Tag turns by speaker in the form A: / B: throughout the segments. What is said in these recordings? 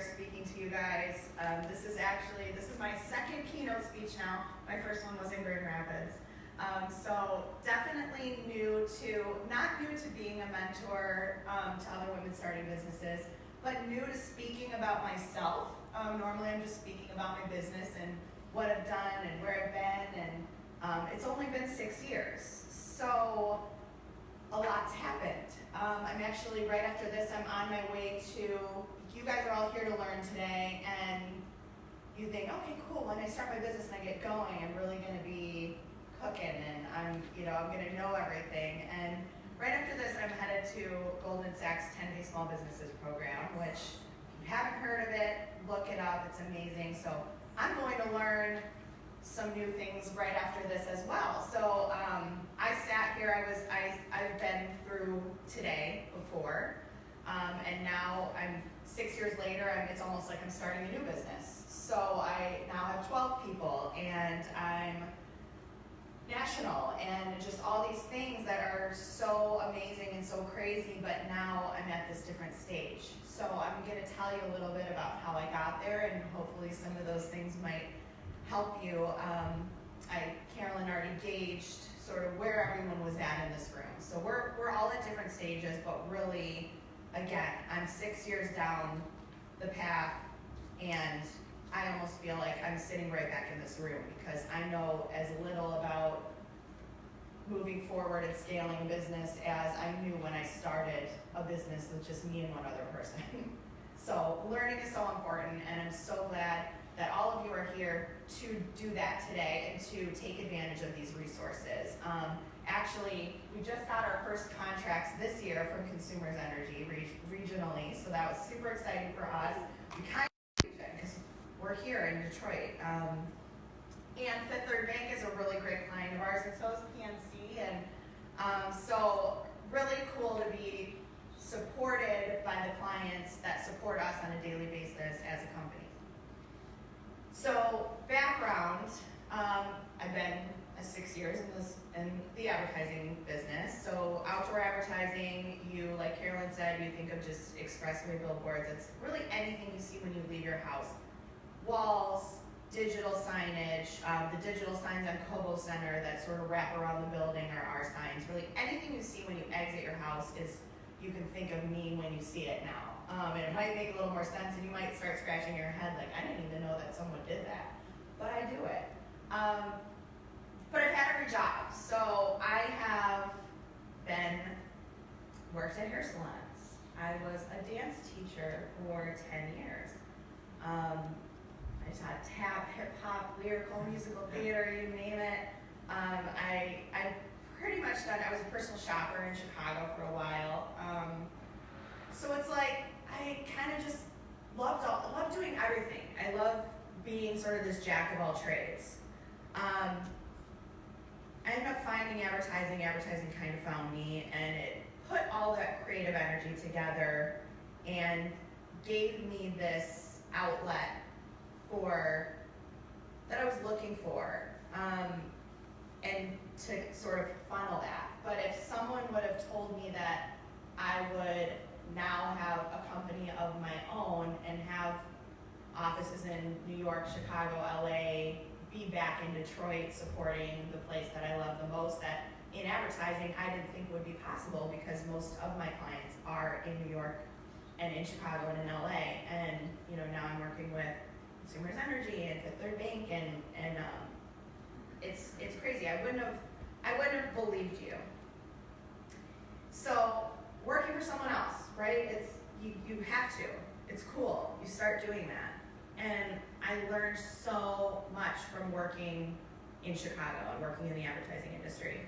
A: speaking to you guys. This is my second keynote speech now. My first one was in Grand Rapids. So definitely not new to being a mentor to other women starting businesses, but new to speaking about myself. Normally I'm just speaking about my business and what I've done and where I've been, and it's only been 6 years. So a lot's happened. I'm actually, right after this, I'm on my way to, you guys are all here to learn today, and you think, okay, cool, when I start my business and I get going, I'm really gonna be cooking, and I'm gonna know everything. And right after this, I'm headed to Goldman Sachs 10-Day Small Businesses Program, which, if you haven't heard of it, look it up, it's amazing. So I'm going to learn some new things right after this as well. So I sat here, I've been through today before, and now I'm 6 years later, it's almost like I'm starting a new business. So I now have 12 people, and I'm national, and just all these things that are so amazing and so crazy, but now I'm at this different stage. So I'm gonna tell you a little bit about how I got there, and hopefully some of those things might help you. Carolyn already gauged sort of where everyone was at in this room. So we're all at different stages, but really, again, I'm 6 years down the path, and I almost feel like I'm sitting right back in this room because I know as little about moving forward and scaling a business as I knew when I started a business with just me and one other person. So learning is so important, and I'm so glad that all of you are here to do that today and to take advantage of these resources. Actually, we just got our first contracts this year from Consumers Energy regionally, so that was super exciting for us. We kind of because we're here in Detroit. And Fifth Third Bank is a really great client of ours, and so is PNC, and so really cool to be supported by the clients that support us on a daily basis as a company. So background, I've been 6 years in the advertising business. So outdoor advertising, like Carolyn said, you think of just expressway billboards. It's really anything you see when you leave your house. Walls, digital signage, the digital signs on Cobo Center that sort of wrap around the building are our signs. Really anything you see when you exit your house is, you can think of me when you see it now. And it might make a little more sense, and you might start scratching your head like, I didn't even know that someone did that. But I do it. But I've had every job. So I have worked at hair salons. I was a dance teacher for 10 years. I taught tap, hip hop, lyrical, musical theater, you name it. I pretty much I was a personal shopper in Chicago for a while. So it's like, I kind of just loved doing everything. I love being sort of this jack of all trades. I ended up finding advertising kind of found me, and it put all that creative energy together and gave me this outlet that I was looking for, and to sort of funnel that. But if someone would have told me that I would now have a company of my own and have offices in New York, Chicago, LA, be back in Detroit supporting the place that I love the most, that in advertising I didn't think would be possible because most of my clients are in New York and in Chicago and in LA. And now I'm working with Consumers Energy and Fifth Third Bank, and it's crazy. I wouldn't have believed you. So working for someone else, right? It's you have to. It's cool. You start doing that. And I learned so much from working in Chicago and working in the advertising industry.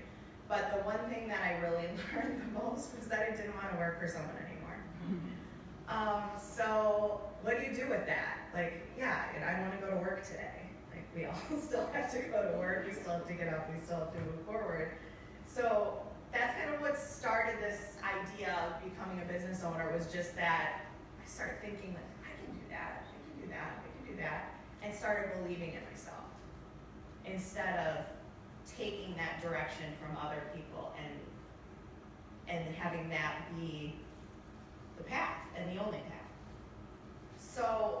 A: But the one thing that I really learned the most was that I didn't want to work for someone anymore. So what do you do with that? Like, yeah, I want to go to work today. Like, we all still have to go to work. We still have to get up. We still have to move forward. So that's kind of what started this idea of becoming a business owner, was just that I started thinking, like, I can do that, and started believing in myself instead of taking that direction from other people and having that be the path and the only path. So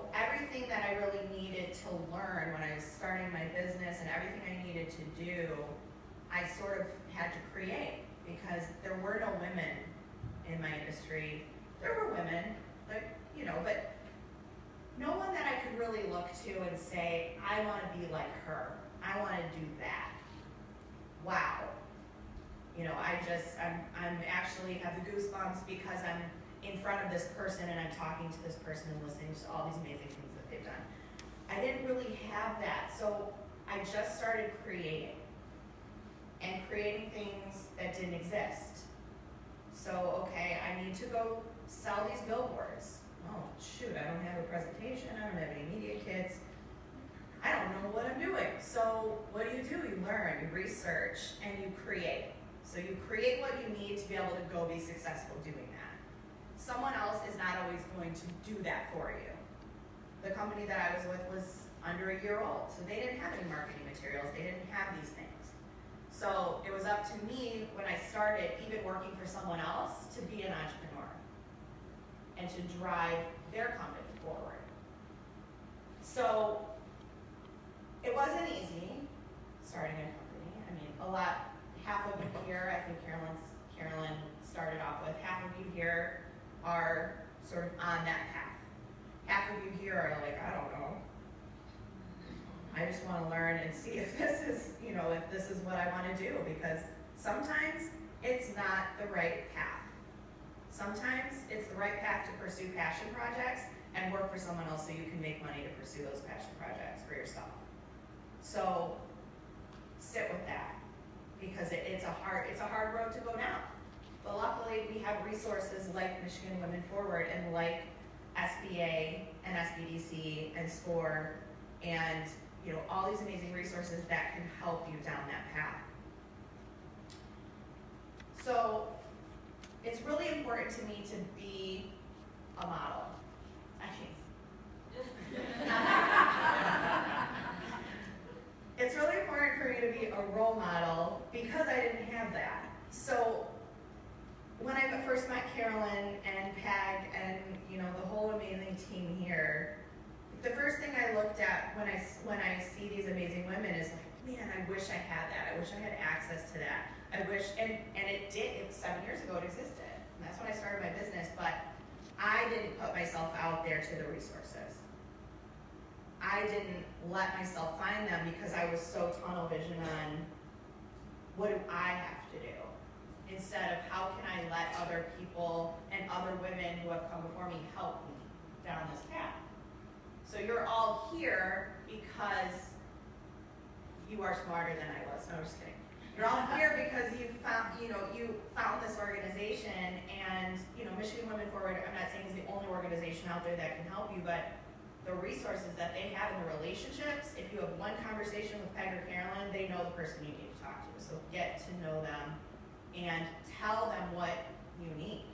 A: I sort of had to create, because there were no women in my industry. There were women, but no one that I could really look to and say, I want to be like her. I want to do that. Wow. I'm actually have the goosebumps because I'm in front of this person and I'm talking to this person and listening to all these amazing things that they've done. I didn't really have that, so I just started creating things that didn't exist. So, okay, I need to go sell these billboards. Oh, shoot, I don't have a presentation, I don't have any media kits. I don't know what I'm doing. So what do? You learn, you research, and you create. So you create what you need to be able to go be successful doing that. Someone else is not always going to do that for you. The company that I was with was under a year old, so they didn't have any marketing materials, they didn't have these things. So it was up to me when I started, even working for someone else, to be an entrepreneur and to drive their company forward. So it wasn't easy starting a company. I mean, half of you here, I think Carolyn started off with, half of you here are sort of on that path. Half of you here are like, I don't know. I just want to learn and see if this is, if this is what I want to do, because sometimes it's not the right path. Sometimes it's the right path to pursue passion projects and work for someone else so you can make money to pursue those passion projects for yourself. So sit with that, because it's a hard road to go down. But luckily we have resources like Michigan Women Forward and like SBA and SBDC and SCORE and all these amazing resources that can help you down that path. So it's really important to me to be a model. It's really important for me to be a role model because I didn't have that. So when I first met Carolyn and Peg and the whole amazing team here, the first thing I looked at when I see these amazing women is like, man, I wish I had that. I wish I had access to that. I wish, and it did. 7 years ago it existed. And that's when I started my business, but I didn't put myself out there to the resources. I didn't let myself find them because I was so tunnel vision on what do I have to do, instead of how can I let other people and other women who have come before me help me down this path. So you're all here because you are smarter than I was. No, I'm just kidding. You're all here because you found this organization, and Michigan Women Forward, I'm not saying is the only organization out there that can help you, but the resources that they have in the relationships, if you have one conversation with Peg or Carolyn, they know the person you need to talk to. So get to know them and tell them what you need.